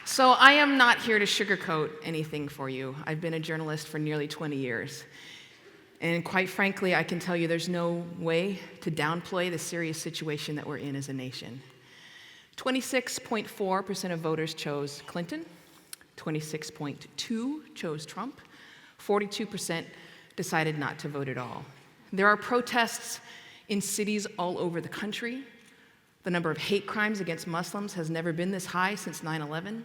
So I am not here to sugarcoat anything for you. I've been a journalist for nearly 20 years. And quite frankly, I can tell you there's no way to downplay the serious situation that we're in as a nation. 26.4% of voters chose Clinton, 26.2% chose Trump, 42% decided not to vote at all. There are protests in cities all over the country. The number of hate crimes against Muslims has never been this high since 9/11.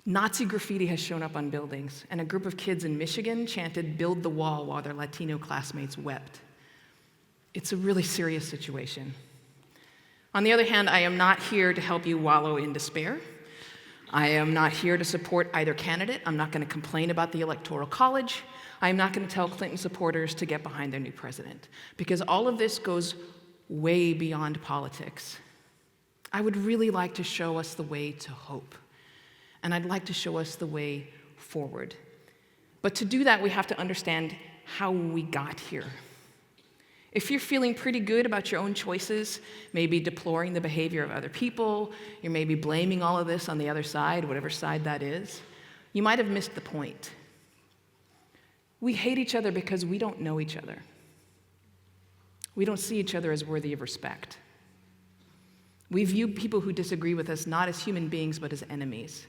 Nazi graffiti has shown up on buildings, and a group of kids in Michigan chanted "Build the Wall" while their Latino classmates wept. It's a really serious situation. On the other hand, I am not here to help you wallow in despair. I am not here to support either candidate. I'm not going to complain about the Electoral College. I am not going to tell Clinton supporters to get behind their new president, because all of this goes way beyond politics. I would really like to show us the way to hope, and I'd like to show us the way forward. But to do that, we have to understand how we got here. If you're feeling pretty good about your own choices, maybe deploring the behavior of other people, you're maybe blaming all of this on the other side, whatever side that is, you might have missed the point. We hate each other because we don't know each other. We don't see each other as worthy of respect. We view people who disagree with us not as human beings, but as enemies.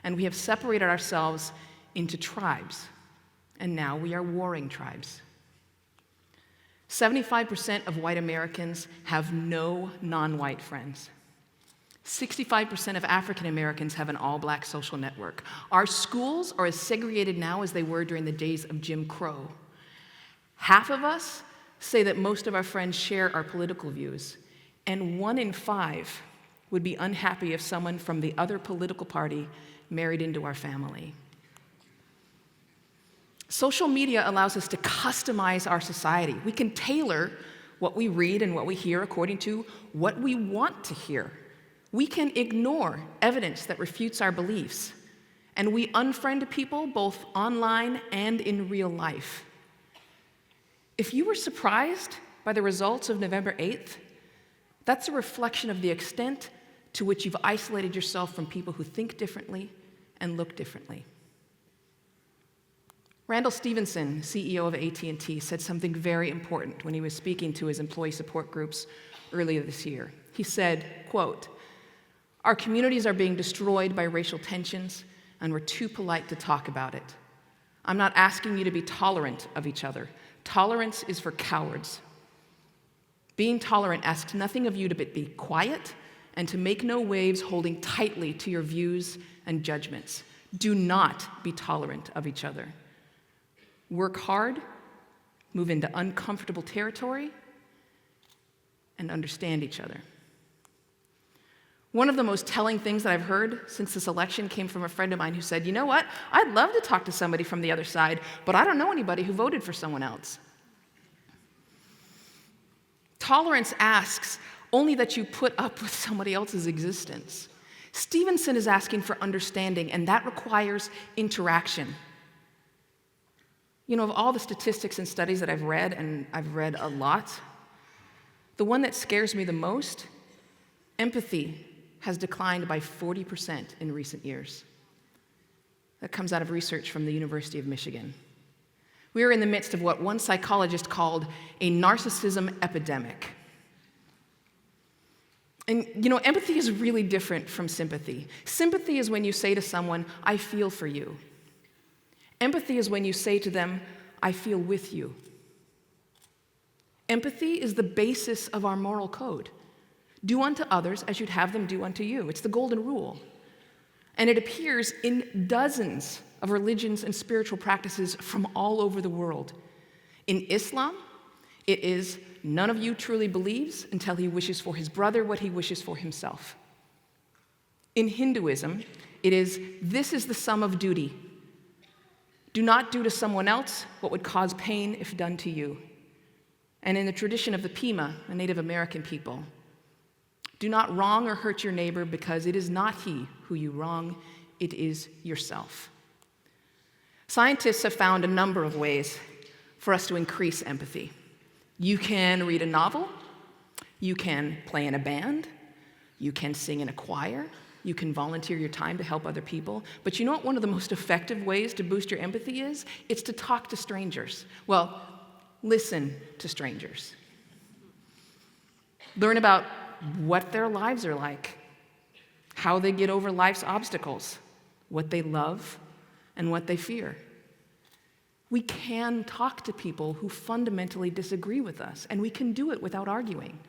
And we have separated ourselves into tribes. And now we are warring tribes. 75% of white Americans have no non-white friends. 65% of African Americans have an all-black social network. Our schools are as segregated now as they were during the days of Jim Crow. Half of us say that most of our friends share our political views, and 1 in 5 would be unhappy if someone from the other political party married into our family. Social media allows us to customize our society. We can tailor what we read and what we hear according to what we want to hear. We can ignore evidence that refutes our beliefs, and we unfriend people both online and in real life. If you were surprised by the results of November 8th, that's a reflection of the extent to which you've isolated yourself from people who think differently and look differently. Randall Stevenson, CEO of AT&T, said something very important when he was speaking to his employee support groups earlier this year. He said, quote, "Our communities are being destroyed by racial tensions, and we're too polite to talk about it. I'm not asking you to be tolerant of each other. Tolerance is for cowards. Being tolerant asks nothing of you but be quiet and to make no waves holding tightly to your views and judgments. Do not be tolerant of each other. Work hard, move into uncomfortable territory, and understand each other." One of the most telling things that I've heard since this election came from a friend of mine who said, "You know what? I'd love to talk to somebody from the other side, but I don't know anybody who voted for someone else." Tolerance asks only that you put up with somebody else's existence. Stevenson is asking for understanding, and that requires interaction. You know, of all the statistics and studies that I've read, and I've read a lot, the one that scares me the most, empathy has declined by 40% in recent years. That comes out of research from the University of Michigan. We are in the midst of what one psychologist called a narcissism epidemic. And you know, empathy is really different from sympathy. Sympathy is when you say to someone, "I feel for you." Empathy is when you say to them, "I feel with you." Empathy is the basis of our moral code. Do unto others as you'd have them do unto you. It's the golden rule. And it appears in dozens of religions and spiritual practices from all over the world. In Islam, it is, "None of you truly believes until he wishes for his brother what he wishes for himself." In Hinduism, it is, "This is the sum of duty. Do not do to someone else what would cause pain if done to you." And in the tradition of the Pima, a Native American people, "Do not wrong or hurt your neighbor, because it is not he who you wrong, it is yourself." Scientists have found a number of ways for us to increase empathy. You can read a novel, you can play in a band, you can sing in a choir, You can volunteer your time to help other people. But you know what one of the most effective ways to boost your empathy is? It's to talk to strangers. Well, listen to strangers. Learn about what their lives are like, how they get over life's obstacles, what they love, and what they fear. We can talk to people who fundamentally disagree with us, and we can do it without arguing.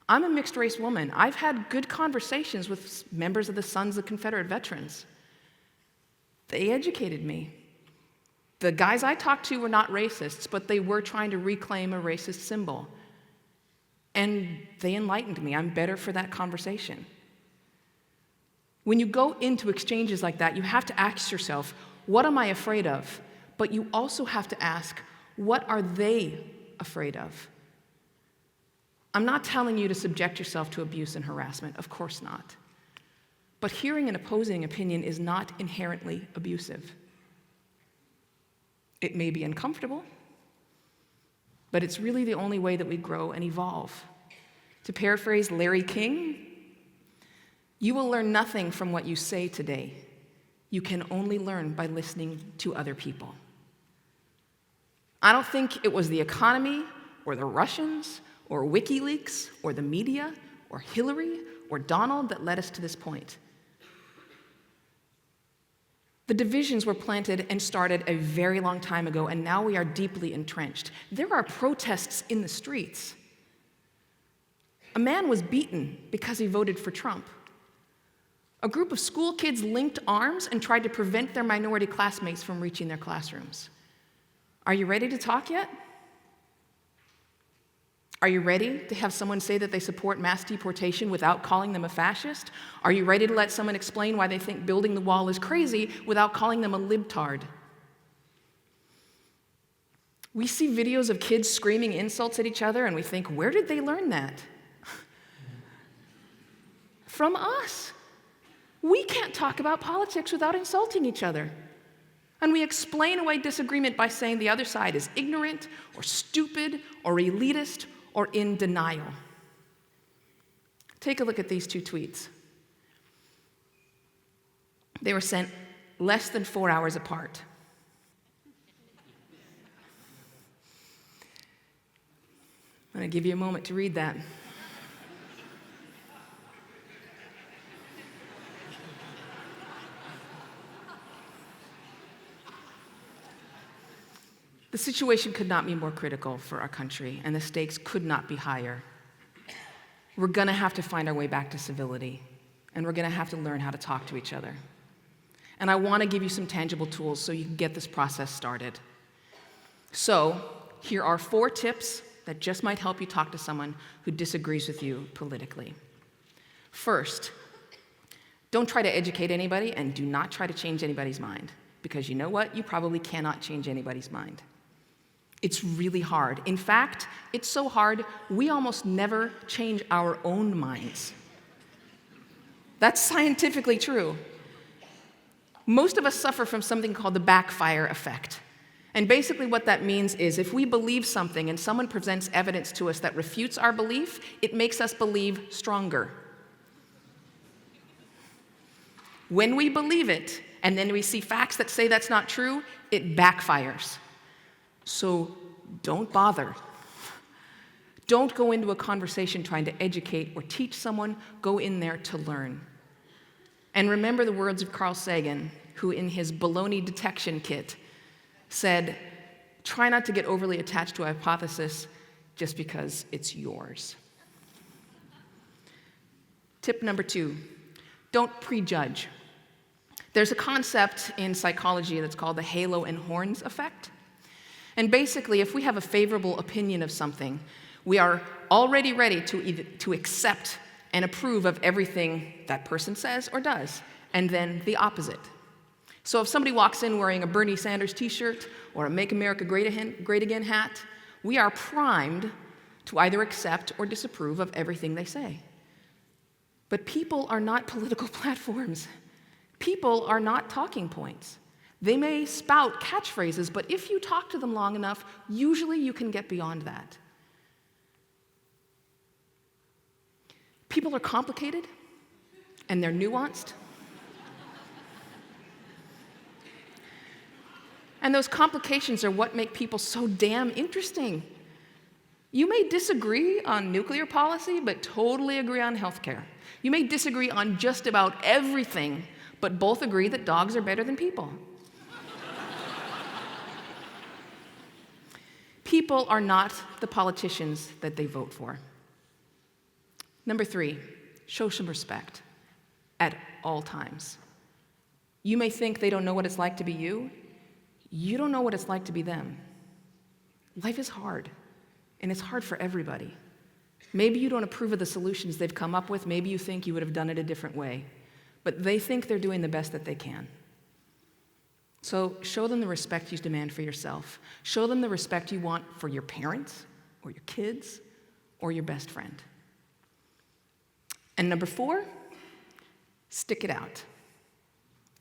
I'm a mixed-race woman. I've had good conversations with members of the Sons of Confederate Veterans. They educated me. The guys I talked to were not racists, but they were trying to reclaim a racist symbol. And they enlightened me. I'm better for that conversation. When you go into exchanges like that, you have to ask yourself, what am I afraid of? But you also have to ask, what are they afraid of? I'm not telling you to subject yourself to abuse and harassment, of course not. But hearing an opposing opinion is not inherently abusive. It may be uncomfortable, but it's really the only way that we grow and evolve. To paraphrase Larry King, you will learn nothing from what you say today. You can only learn by listening to other people. I don't think it was the economy or the Russians or WikiLeaks or the media or Hillary or Donald that led us to this point. The divisions were planted and started a very long time ago, and now we are deeply entrenched. There are protests in the streets. A man was beaten because he voted for Trump. A group of school kids linked arms and tried to prevent their minority classmates from reaching their classrooms. Are you ready to talk yet? Are you ready to have someone say that they support mass deportation without calling them a fascist? Are you ready to let someone explain why they think building the wall is crazy without calling them a libtard? We see videos of kids screaming insults at each other and we think, where did they learn that? From us. We can't talk about politics without insulting each other. And we explain away disagreement by saying the other side is ignorant or stupid or elitist or in denial. Take a look at these two tweets. They were sent less than 4 hours apart. I'm going to give you a moment to read that. The situation could not be more critical for our country, and the stakes could not be higher. We're going to have to find our way back to civility, and we're going to have to learn how to talk to each other. And I want to give you some tangible tools so you can get this process started. So, here are 4 tips that just might help you talk to someone who disagrees with you politically. First, don't try to educate anybody, and do not try to change anybody's mind, because you know what? You probably cannot change anybody's mind. It's really hard. In fact, it's so hard, we almost never change our own minds. That's scientifically true. Most of us suffer from something called the backfire effect. And basically what that means is if we believe something and someone presents evidence to us that refutes our belief, it makes us believe stronger. When we believe it, and then we see facts that say that's not true, it backfires. So don't bother. Don't go into a conversation trying to educate or teach someone. Go in there to learn. And remember the words of Carl Sagan, who in his baloney detection kit said, try not to get overly attached to a hypothesis just because it's yours. Tip number 2, don't prejudge. There's a concept in psychology that's called the halo and horns effect. And basically, if we have a favorable opinion of something, we are already ready to accept and approve of everything that person says or does, and then the opposite. So if somebody walks in wearing a Bernie Sanders t-shirt or a Make America Great Again hat, we are primed to either accept or disapprove of everything they say. But people are not political platforms. People are not talking points. They may spout catchphrases, but if you talk to them long enough, usually you can get beyond that. People are complicated, and they're nuanced. And those complications are what make people so damn interesting. You may disagree on nuclear policy, but totally agree on healthcare. You may disagree on just about everything, but both agree that dogs are better than people. People are not the politicians that they vote for. Number 3, show some respect at all times. You may think they don't know what it's like to be you. You don't know what it's like to be them. Life is hard, and it's hard for everybody. Maybe you don't approve of the solutions they've come up with. Maybe you think you would have done it a different way. But they think they're doing the best that they can. So show them the respect you demand for yourself. Show them the respect you want for your parents, or your kids, or your best friend. And number 4, stick it out.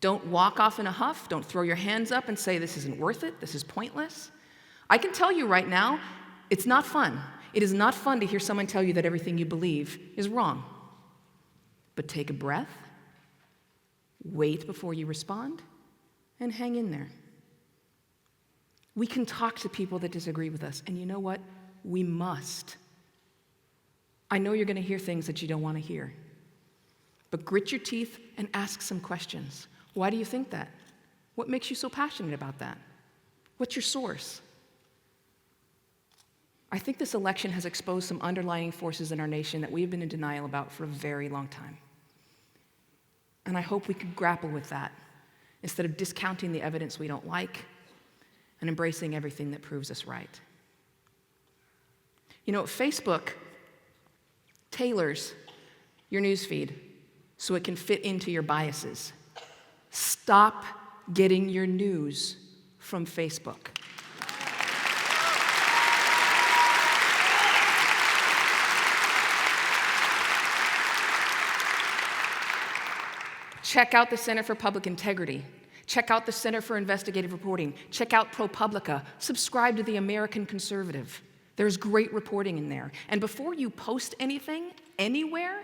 Don't walk off in a huff. Don't throw your hands up and say, this isn't worth it, this is pointless. I can tell you right now, it's not fun. It is not fun to hear someone tell you that everything you believe is wrong. But take a breath, wait before you respond, and hang in there. We can talk to people that disagree with us, and you know what? We must. I know you're going to hear things that you don't want to hear, but grit your teeth and ask some questions. Why do you think that? What makes you so passionate about that? What's your source? I think this election has exposed some underlying forces in our nation that we've been in denial about for a very long time. And I hope we can grapple with that instead of discounting the evidence we don't like and embracing everything that proves us right. You know, Facebook tailors your newsfeed so it can fit into your biases. Stop getting your news from Facebook. Check out the Center for Public Integrity. Check out the Center for Investigative Reporting. Check out ProPublica. Subscribe to the American Conservative. There's great reporting in there. And before you post anything, anywhere,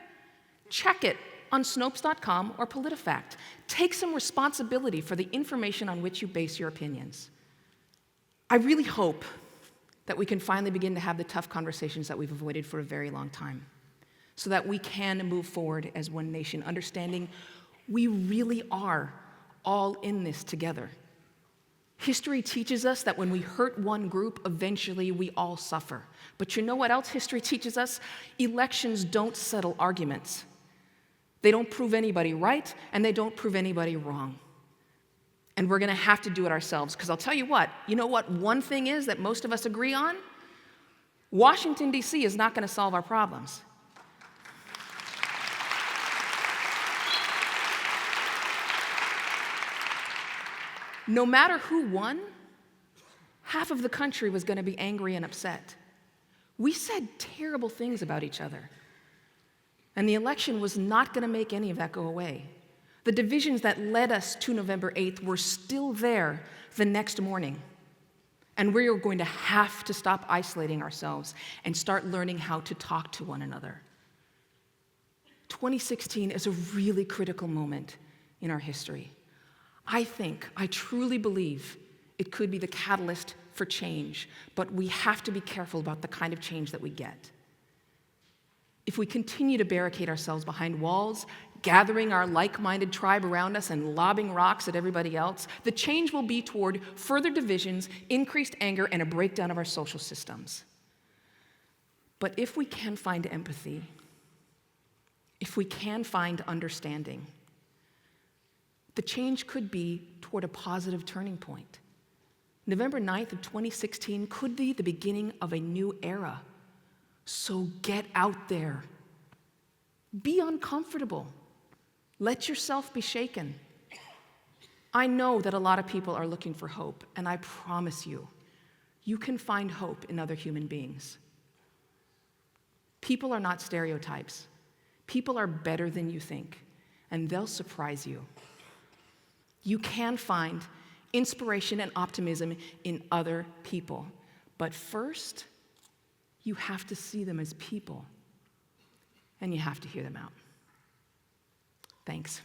check it on Snopes.com or PolitiFact. Take some responsibility for the information on which you base your opinions. I really hope that we can finally begin to have the tough conversations that we've avoided for a very long time, so that we can move forward as one nation, understanding we really are all in this together. History teaches us that when we hurt one group, eventually we all suffer. But you know what else history teaches us? Elections don't settle arguments. They don't prove anybody right, and they don't prove anybody wrong. And we're going to have to do it ourselves, because I'll tell you what, one thing is that most of us agree on? Washington, D.C. is not going to solve our problems. No matter who won, half of the country was going to be angry and upset. We said terrible things about each other. And the election was not going to make any of that go away. The divisions that led us to November 8th were still there the next morning. And we're going to have to stop isolating ourselves and start learning how to talk to one another. 2016 is a really critical moment in our history. I truly believe it could be the catalyst for change, but we have to be careful about the kind of change that we get. If we continue to barricade ourselves behind walls, gathering our like-minded tribe around us and lobbing rocks at everybody else, the change will be toward further divisions, increased anger, and a breakdown of our social systems. But if we can find empathy, if we can find understanding, the change could be toward a positive turning point. November 9th of 2016 could be the beginning of a new era. So get out there. Be uncomfortable. Let yourself be shaken. I know that a lot of people are looking for hope, and I promise you, you can find hope in other human beings. People are not stereotypes. People are better than you think, and they'll surprise you. You can find inspiration and optimism in other people. But first, you have to see them as people, and you have to hear them out. Thanks.